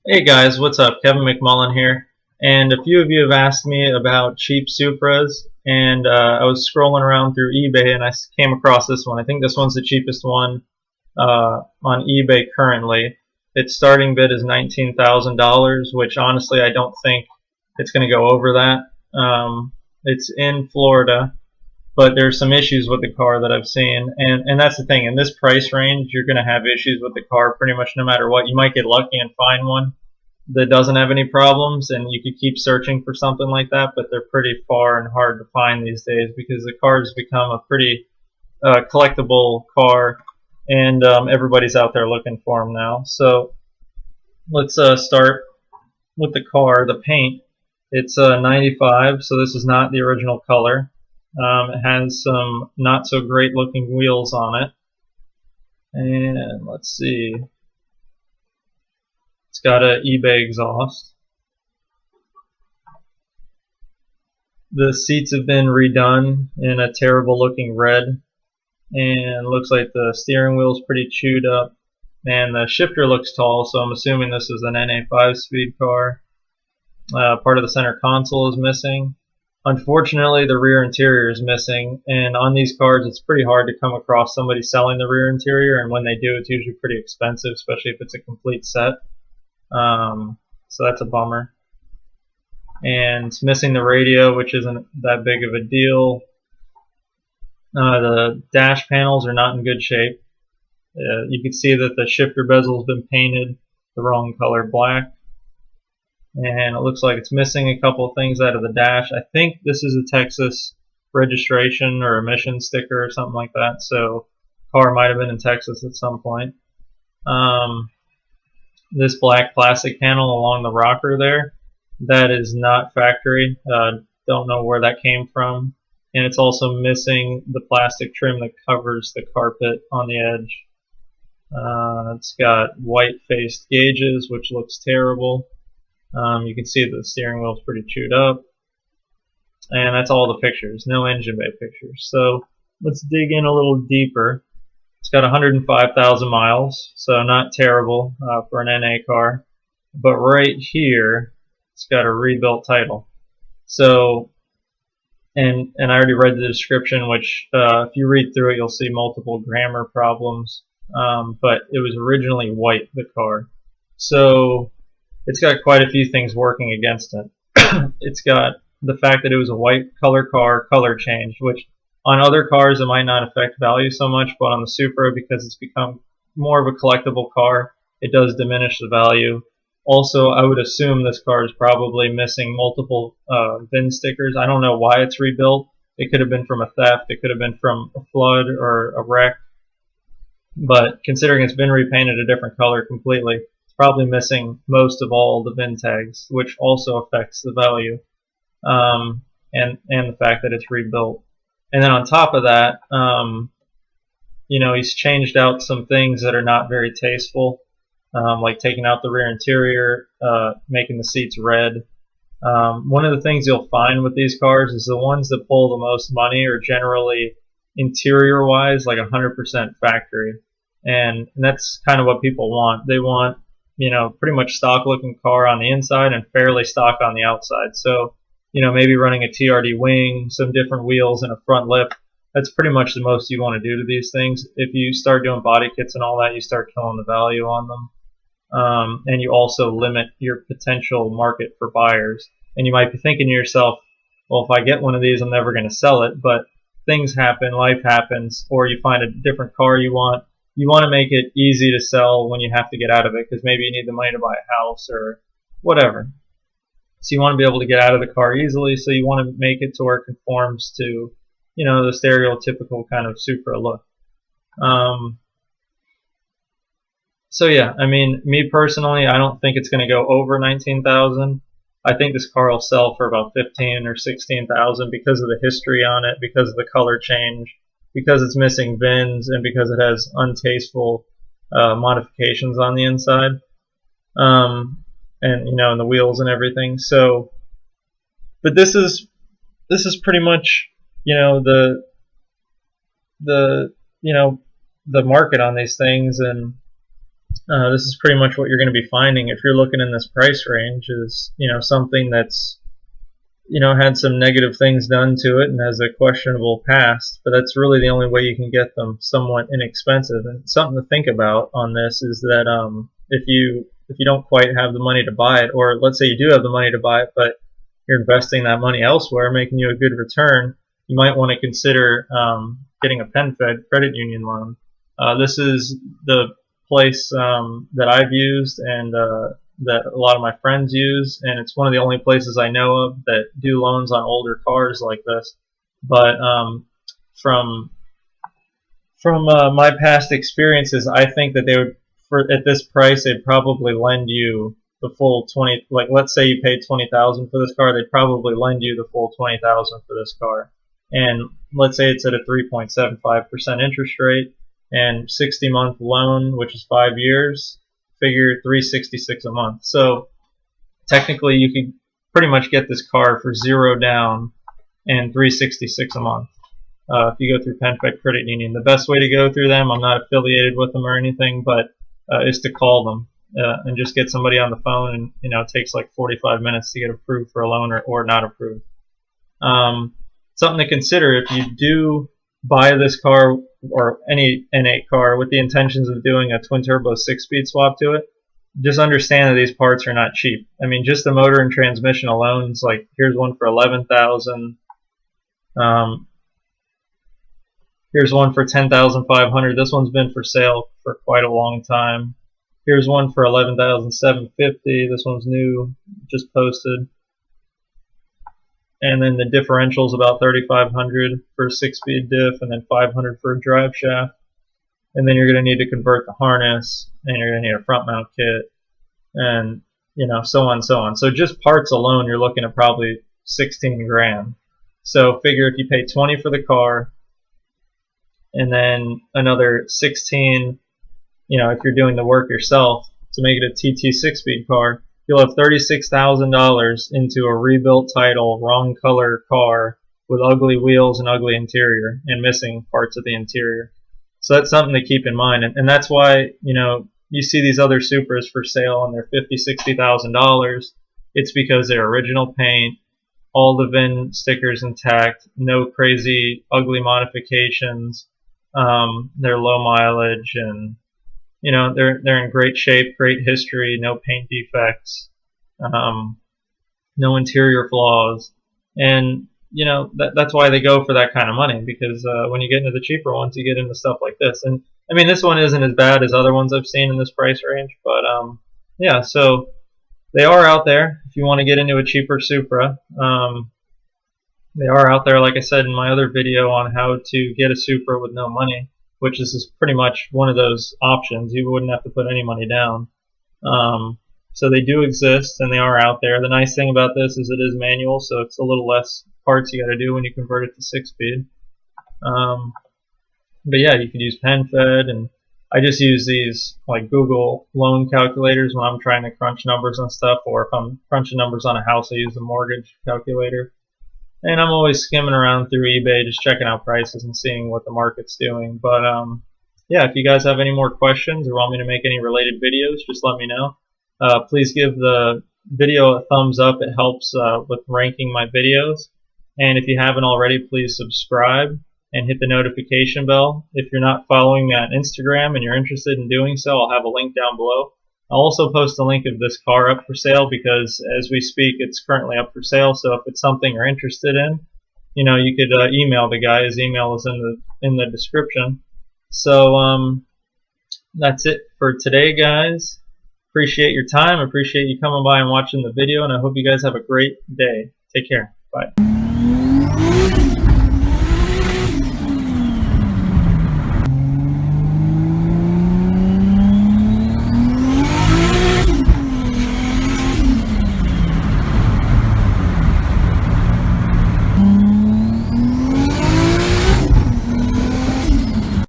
Hey guys, what's up? Kevin McMullen here. And a few of you have asked me about cheap Supras, and I was scrolling around through eBay and I came across this one. I think this one's the cheapest one on eBay currently. Its starting bid is $19,000, which honestly I don't think it's going to go over that. It's in Florida, but there's some issues with the car that I've seen, and that's the thing. In this price range, you're going to have issues with the car pretty much no matter what. You might get lucky and find one that doesn't have any problems, and you could keep searching for something like that, but they're pretty far and hard to find these days because the car's become a pretty collectible car, and everybody's out there looking for them now. So let's start with the car. The paint, it's 95, so this is not the original color. It has some not so great looking wheels on it, and let's see, it's got a eBay exhaust. The seats have been redone in a terrible looking red, and looks like the steering wheel is pretty chewed up, and the shifter looks tall, so I'm assuming this is an NA 5-speed car. Part of the center console is missing. Unfortunately, the rear interior is missing, and on these cars it's pretty hard to come across somebody selling the rear interior, and when they do it's usually pretty expensive, especially if it's a complete set. So that's a bummer. And it's missing the radio, which isn't that big of a deal. The dash panels are not in good shape. You can see that the shifter bezel has been painted the wrong color, black. And it looks like it's missing a couple of things out of the dash. I think this is a Texas registration or emission sticker or something like that, so the car might have been in Texas at some point. This black plastic panel along the rocker there, that is not factory. Don't know where that came from. And it's also missing the plastic trim that covers the carpet on the edge. It's got white faced gauges, which looks terrible. You can see that the steering wheel is pretty chewed up. And that's all the pictures, no engine bay pictures. So let's dig in a little deeper. It's got 105,000 miles, so not terrible for an NA car. But right here, it's got a rebuilt title. So, and I already read the description, which if you read through it, you'll see multiple grammar problems. But it was originally white, the car. So it's got quite a few things working against it. It's got the fact that it was a white color car, color changed, which on other cars it might not affect value so much, but on the Supra, because it's become more of a collectible car, it does diminish the value. Also, I would assume this car is probably missing multiple VIN stickers. I don't know why it's rebuilt. It could have been from a theft, it could have been from a flood or a wreck, but considering it's been repainted a different color completely, it's probably missing most of all the VIN tags, which also affects the value, and the fact that it's rebuilt. And then on top of that, he's changed out some things that are not very tasteful, like taking out the rear interior, making the seats red. One of the things you'll find with these cars is the ones that pull the most money are generally interior-wise like 100% factory, and that's kind of what people want. They want, pretty much stock-looking car on the inside and fairly stock on the outside. So, maybe running a TRD wing, some different wheels, and a front lip. That's pretty much the most you want to do to these things. If you start doing body kits and all that, you start killing the value on them. And you also limit your potential market for buyers. And you might be thinking to yourself, well, if I get one of these, I'm never going to sell it. But things happen, life happens, or you find a different car you want. You want to make it easy to sell when you have to get out of it, because maybe you need the money to buy a house or whatever. So you want to be able to get out of the car easily, so you want to make it to where it conforms to, the stereotypical kind of Supra look. So yeah, I mean, me personally, I don't think it's going to go over 19,000. I think this car will sell for about 15 or 16,000 because of the history on it, because of the color change, because it's missing VINs, and because it has untasteful modifications on the inside, and and the wheels and everything. So, but this is pretty much the the market on these things, and This is pretty much what you're going to be finding if you're looking in this price range, is something that's had some negative things done to it and has a questionable past, but that's really the only way you can get them somewhat inexpensive. And something to think about on this is that if you don't quite have the money to buy it, or let's say you do have the money to buy it, but you're investing that money elsewhere, making you a good return, you might want to consider getting a PenFed credit union loan. This is the place that I've used and that a lot of my friends use, and it's one of the only places I know of that do loans on older cars like this. But from my past experiences, I think that they would, at this price, they'd probably lend you the full 20. Like, let's say you paid $20,000 for this car, they'd probably lend you the full $20,000 for this car. And let's say it's at a 3.75% interest rate and 60-month loan, which is 5 years. Figure $366 a month. So technically, you could pretty much get this car for $0 down and $366 a month if you go through PenFed Credit Union. The best way to go through them, I'm not affiliated with them or anything, but is to call them and just get somebody on the phone. And it takes like 45 minutes to get approved for a loan or not approved. Something to consider if you do buy this car or any N8 car with the intentions of doing a twin-turbo 6-speed swap to it, just understand that these parts are not cheap. I mean, just the motor and transmission alone is like, here's one for $11,000. Here's one for $10,500. This one's been for sale for quite a long time. Here's one for $11,750. This one's new, just posted. And then the differential is about $3,500 for a 6-speed diff, and then $500 for a drive shaft. And then you're going to need to convert the harness, and you're going to need a front mount kit, and so on and so on. So just parts alone, you're looking at probably 16 grand. So figure if you pay 20 for the car, and then another 16, if you're doing the work yourself to make it a TT 6-speed car, you'll have $36,000 into a rebuilt title, wrong color car with ugly wheels and ugly interior and missing parts of the interior. So that's something to keep in mind, and that's why you see these other Supras for sale and they're $50,000, $60,000. It's because they're original paint, all the VIN stickers intact, no crazy ugly modifications. They're low mileage, and they're in great shape, great history, no paint defects, no interior flaws, and that's why they go for that kind of money, because when you get into the cheaper ones, you get into stuff like this. And I mean, this one isn't as bad as other ones I've seen in this price range, but yeah, so they are out there if you want to get into a cheaper Supra. They are out there, like I said in my other video on how to get a Supra with no money, which is pretty much one of those options. You wouldn't have to put any money down. So they do exist, and they are out there. The nice thing about this is it is manual, so it's a little less parts you got to do when you convert it to 6-speed. But yeah, you could use PenFed, and I just use these like Google loan calculators when I'm trying to crunch numbers on stuff, or if I'm crunching numbers on a house, I use the mortgage calculator. And I'm always skimming around through eBay, just checking out prices and seeing what the market's doing. But yeah, if you guys have any more questions or want me to make any related videos, just let me know. Please give the video a thumbs up. It helps with ranking my videos. And if you haven't already, please subscribe and hit the notification bell. If you're not following me on Instagram and you're interested in doing so, I'll have a link down below. I'll also post a link of this car up for sale, because as we speak, it's currently up for sale. So if it's something you're interested in, you could email the guy. His email is in the description. So that's it for today, guys. Appreciate your time. Appreciate you coming by and watching the video, and I hope you guys have a great day. Take care. Bye.